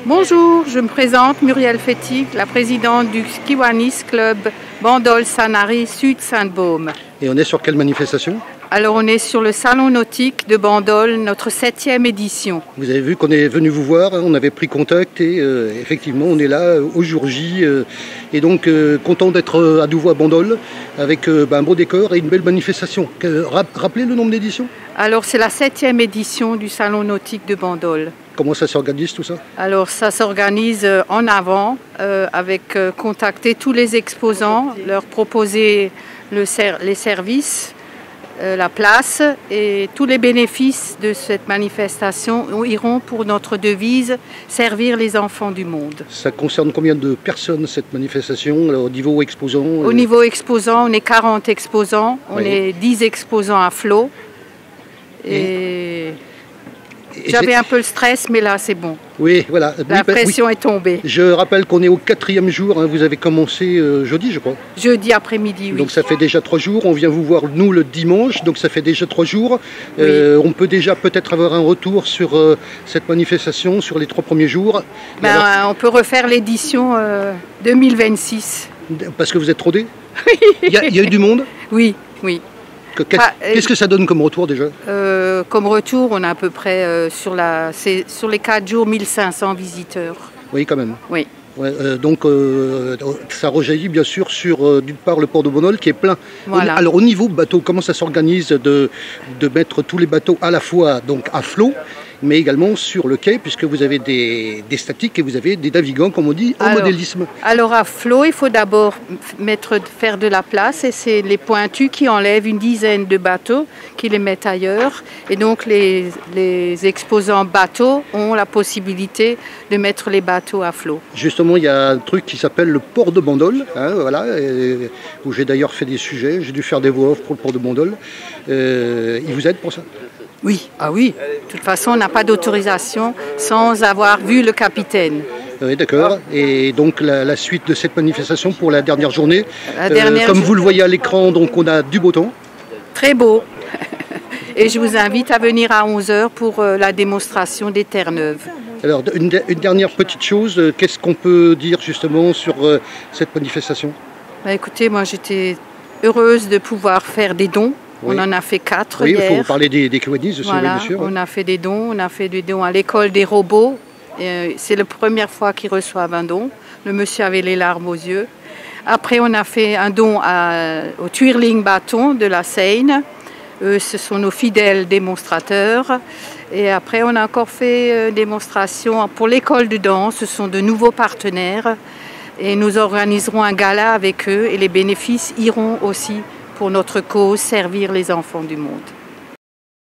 Bonjour, je me présente Muriel Fétig, la présidente du Kiwanis Club Bandol Sanary Sud Sainte-Baume. Et on est sur quelle manifestation? Alors on est sur le salon nautique de Bandol, notre 7e édition. Vous avez vu qu'on est venu vous voir, on avait pris contact et effectivement on est là au jour J. Et donc content d'être à nouveau à Bandol avec un beau décor et une belle manifestation. Rappelez le nombre d'éditions? Alors c'est la 7e édition du salon nautique de Bandol. Comment ça s'organise tout ça? Alors ça s'organise en avant avec contacter tous les exposants, leur proposer les services, la place, et tous les bénéfices de cette manifestation iront pour notre devise « Servir les enfants du monde ». Ça concerne combien de personnes cette manifestation au niveau exposant? Au niveau exposant, on est 40 exposants, on est 10 exposants à flot. Et j'avais un peu le stress, mais là c'est bon. Oui, voilà. La pression est tombée. Je rappelle qu'on est au 4e jour, hein. Vous avez commencé jeudi, je crois. Jeudi après-midi, oui. Donc ça fait déjà 3 jours. On vient vous voir, nous, le dimanche. Donc ça fait déjà 3 jours. Oui. On peut déjà peut-être avoir un retour sur cette manifestation, sur les 3 premiers jours. On peut refaire l'édition 2026. Parce que vous êtes rodés? Oui. Il y a eu du monde? Oui, oui. Qu'est-ce que ça donne comme retour déjà? Comme retour, on a à peu près sur les 4 jours 1500 visiteurs. Oui, quand même. Oui. Ouais, donc ça rejaillit bien sûr sur d'une part le port de Bandol qui est plein. Voilà. Alors au niveau bateau, comment ça s'organise de mettre tous les bateaux à la fois donc à flot, mais également sur le quai, puisque vous avez des statiques et vous avez des navigants, comme on dit, en modélisme? Alors à flot, il faut d'abord faire de la place, et c'est les pointus qui enlèvent une dizaine de bateaux, qui les mettent ailleurs. Et donc les exposants bateaux ont la possibilité de mettre les bateaux à flot. Justement, il y a un truc qui s'appelle le port de Bandol, hein, voilà, où j'ai d'ailleurs fait des sujets, j'ai dû faire des voix off pour le port de Bandol. Ils vous aident pour ça? Oui, ah oui. De toute façon, on n'a pas d'autorisation sans avoir vu le capitaine. Oui, d'accord. Et donc la suite de cette manifestation pour la dernière journée, comme vous le voyez à l'écran, donc on a du beau temps. Très beau. Et je vous invite à venir à 11h pour la démonstration des Terre-Neuve. Alors, une dernière petite chose, qu'est-ce qu'on peut dire justement sur cette manifestation? Écoutez, moi j'étais heureuse de pouvoir faire des dons. Oui. On en a fait 4 hier. Oui, il faut parler des Kiwanis aussi, voilà, bien sûr. On a fait des dons. On a fait des dons à l'école des robots. C'est la première fois qu'ils reçoivent un don. Le monsieur avait les larmes aux yeux. Après, on a fait un don au Twirling Bâton de la Seine. Ce sont nos fidèles démonstrateurs. Et après, on a encore fait démonstration pour l'école de danse. Ce sont de nouveaux partenaires. Et nous organiserons un gala avec eux. Et les bénéfices iront aussi pour notre cause, servir les enfants du monde.